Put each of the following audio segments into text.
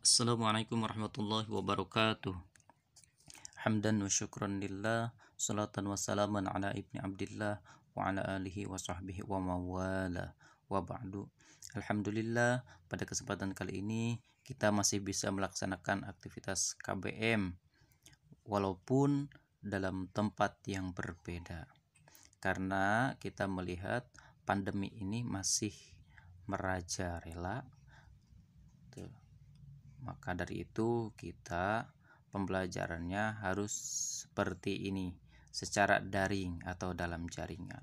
Assalamualaikum warahmatullahi wabarakatuh. Hamdan wa syukran lillah, salatan wa salaman ala ibni abdillah wa ala alihi wa sahbihi wa mawala wa ba'du. Alhamdulillah, pada kesempatan kali ini kita masih bisa melaksanakan aktivitas KBM walaupun dalam tempat yang berbeda, karena kita melihat pandemi ini masih merajalela. Maka dari itu kita pembelajarannya harus seperti ini, secara daring atau dalam jaringan.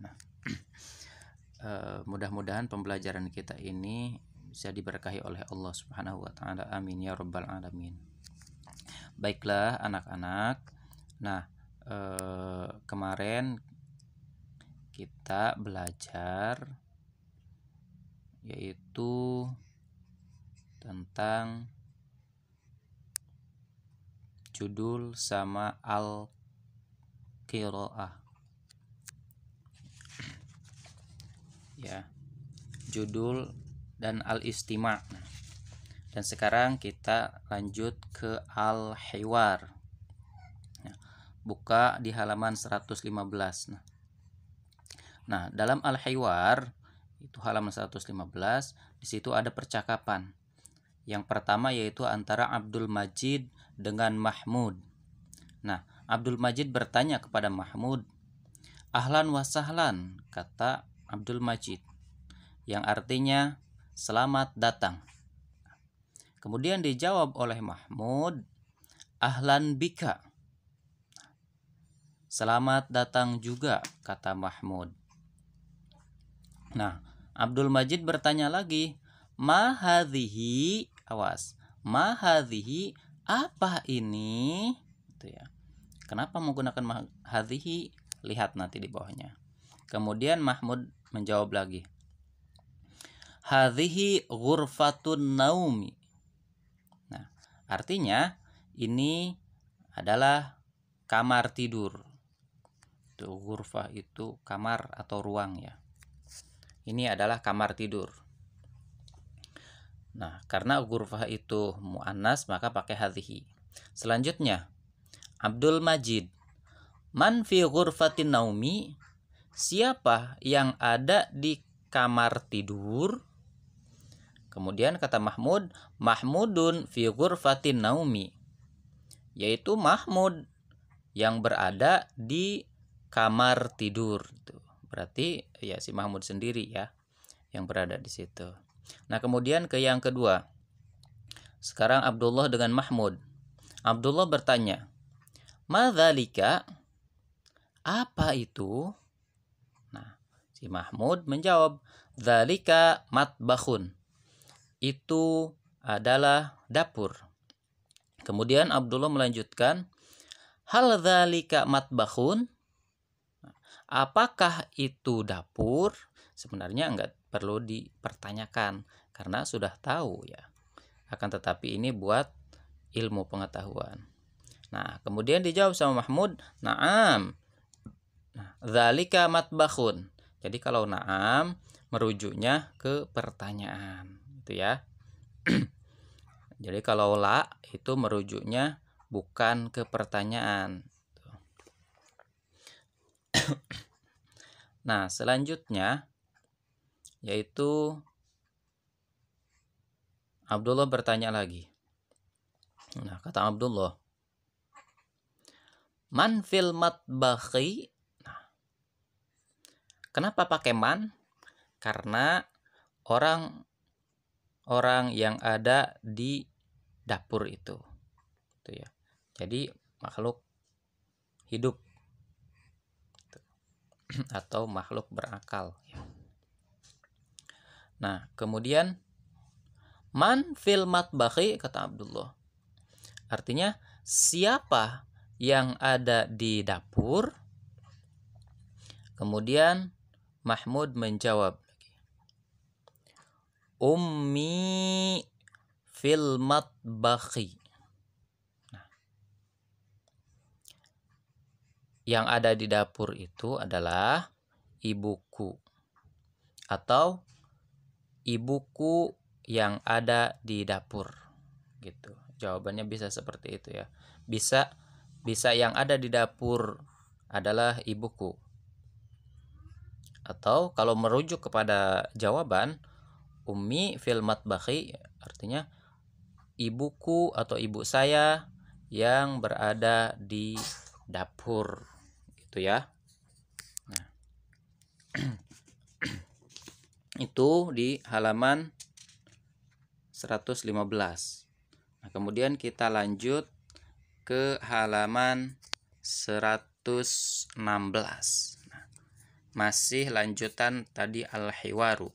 Nah, mudah-mudahan pembelajaran kita ini bisa diberkahi oleh Allah Subhanahu wa taala. Amin ya rabbal alamin. Baiklah anak-anak. Nah, kemarin kita belajar yaitu tentang judul sama al-qiraah. Ya, judul dan al-istima'. Dan sekarang kita lanjut ke al-hiwar. Buka di halaman 115. Nah, dalam al-hiwar itu halaman 115, di situ ada percakapan. Yang pertama yaitu antara Abdul Majid dengan Mahmud. Nah, Abdul Majid bertanya kepada Mahmud, "Ahlan wa sahlan," kata Abdul Majid, yang artinya selamat datang. Kemudian dijawab oleh Mahmud, "Ahlan bika." Selamat datang juga, kata Mahmud. Nah, Abdul Majid bertanya lagi, "Ma hadhihi?" Awas, "Ma hadhihi?" Apa ini? Itu ya. Kenapa menggunakan hadhihi? Lihat nanti di bawahnya. Kemudian Mahmud menjawab lagi, "Hadhihi ghurfatun naumi." Nah, artinya ini adalah kamar tidur. Itu ghurfah itu kamar atau ruang ya. Ini adalah kamar tidur. Nah, karena ghurfah itu muannas maka pakai hadhihi. Selanjutnya, Abdul Majid, "Man fi ghurfatin naumi?" Siapa yang ada di kamar tidur? Kemudian kata Mahmud, "Mahmudun fi ghurfatin naumi." Yaitu Mahmud yang berada di kamar tidur. Berarti ya si Mahmud sendiri ya yang berada di situ. Nah, kemudian ke yang kedua. Sekarang Abdullah dengan Mahmud. Abdullah bertanya, "Madzalika?" Apa itu? Nah, si Mahmud menjawab, "Dzalika matbakhun." Itu adalah dapur. Kemudian Abdullah melanjutkan, "Hal dzalika matbakhun?" Apakah itu dapur? Sebenarnya enggak perlu dipertanyakan karena sudah tahu ya. Akan tetapi ini buat ilmu pengetahuan. Nah, kemudian dijawab sama Mahmud, "Na'am." Nah, dzalika matbakhun. Jadi kalau na'am merujuknya ke pertanyaan, gitu ya. Jadi kalau la itu merujuknya bukan ke pertanyaan. Nah, selanjutnya yaitu Abdullah bertanya lagi. Nah, kata Abdullah, "Man fil matbakhi?" Nah, kenapa pakai man? Karena orang yang ada di dapur itu ya. Jadi makhluk hidup atau makhluk berakal ya. Nah, kemudian man fil matbakhi, kata Abdullah. Artinya siapa yang ada di dapur? Kemudian Mahmud menjawab, "Ummi fil matbakhi." Nah, yang ada di dapur itu adalah ibuku, atau ibuku yang ada di dapur gitu. Jawabannya bisa seperti itu ya. Bisa yang ada di dapur adalah ibuku. Atau kalau merujuk kepada jawaban ummi fil matbakhi, artinya ibuku atau ibu saya yang berada di dapur gitu ya. Nah, itu di halaman 115. Nah, kemudian kita lanjut ke halaman 116. Nah, masih lanjutan tadi al-hiwaru.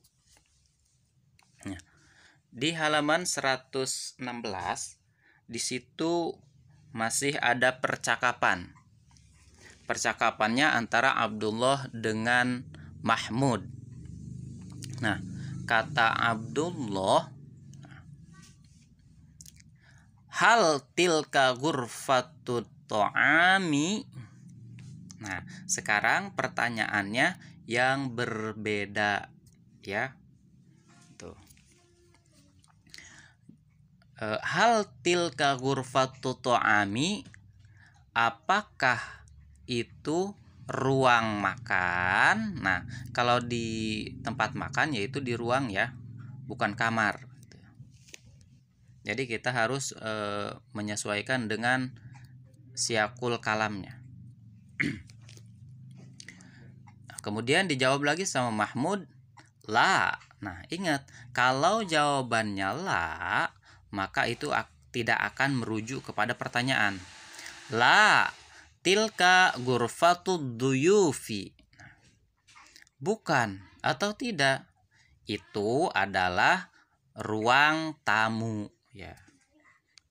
Nah, di halaman 116 di situ masih ada percakapan. Percakapannya antara Abdullah dengan Mahmud. Nah, kata Abdullah, hal tilka ghurfatut ta'ami. Nah, sekarang pertanyaannya yang berbeda ya. Tuh. Hal tilka ghurfatut ta'ami, apakah itu ruang makan? Nah, kalau di tempat makan yaitu di ruang ya, bukan kamar. Jadi kita harus menyesuaikan dengan siakul kalamnya. Kemudian dijawab lagi sama Mahmud, la. Nah, ingat, kalau jawabannya la, maka itu tidak akan merujuk kepada pertanyaan. La tilka ghurfatud duyufi. Bukan atau tidak, itu adalah ruang tamu ya.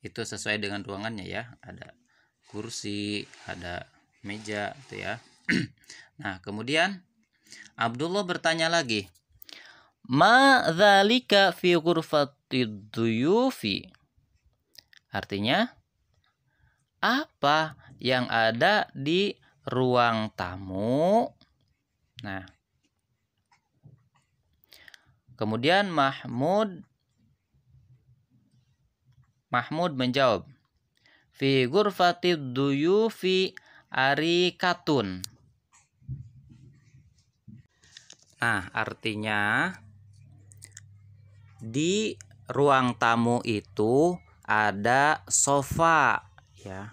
Itu sesuai dengan ruangannya ya, ada kursi, ada meja gitu ya. Nah, kemudian Abdullah bertanya lagi, ma dzalika fi ghurfatid duyufi. Artinya, apa yang ada di ruang tamu? Nah, kemudian Mahmud menjawab, fi ghurfatid duyufi arikatun. Nah, artinya di ruang tamu itu ada sofa ya.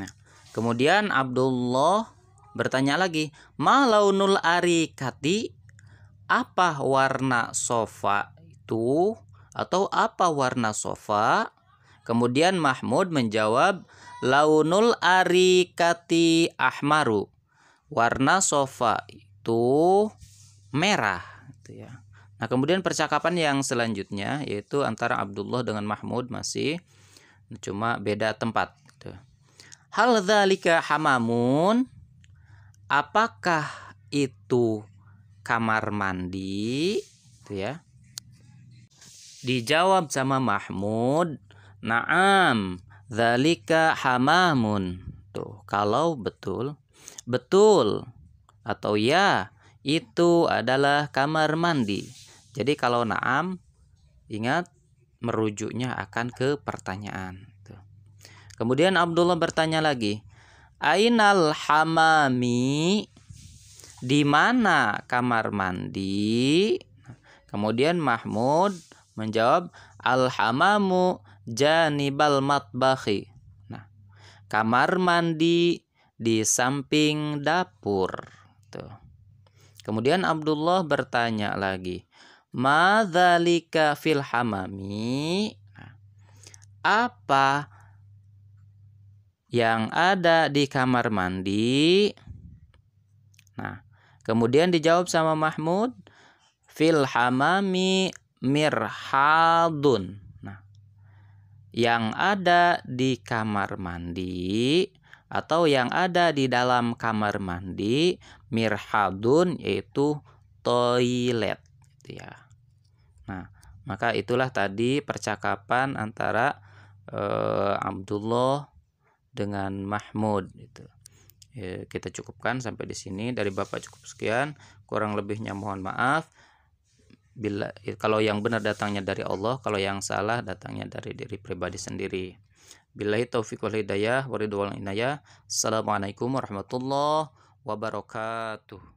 Nah, kemudian Abdullah bertanya lagi, ma launul arikati, apa warna sofa itu atau apa warna sofa? Kemudian Mahmud menjawab, launul arikati ahmaru, warna sofa itu merah gitu ya. Nah, kemudian percakapan yang selanjutnya yaitu antara Abdullah dengan Mahmud, masih cuma beda tempat gitu. Hal dzalika hamamun, apakah itu kamar mandi gitu ya. Dijawab sama Mahmud, na'am dzalika hamamun. Tuh, kalau betul atau ya, itu adalah kamar mandi. Jadi kalau na'am, ingat merujuknya akan ke pertanyaan. Tuh. Kemudian Abdullah bertanya lagi, ainal hamami, di mana kamar mandi? Kemudian Mahmud menjawab, al-hamamu janibal matbakhi. Nah, kamar mandi di samping dapur. Tuh. Kemudian Abdullah bertanya lagi, ma dzalika fil hamami? Nah, apa yang ada di kamar mandi? Nah, kemudian dijawab sama Mahmud, fil hamami mirhadun. Nah, yang ada di kamar mandi atau yang ada di dalam kamar mandi, mirhadun, yaitu toilet gitu ya. Nah, maka itulah tadi percakapan antara Abdullah dengan Mahmud gitu. Kita cukupkan sampai di sini. Dari Bapak cukup sekian, kurang lebihnya mohon maaf. Kalau yang benar datangnya dari Allah, kalau yang salah datangnya dari diri pribadi sendiri. Billahi taufiq wal hidayah wa ridwan inayah. Assalamualaikum warahmatullahi wabarakatuh.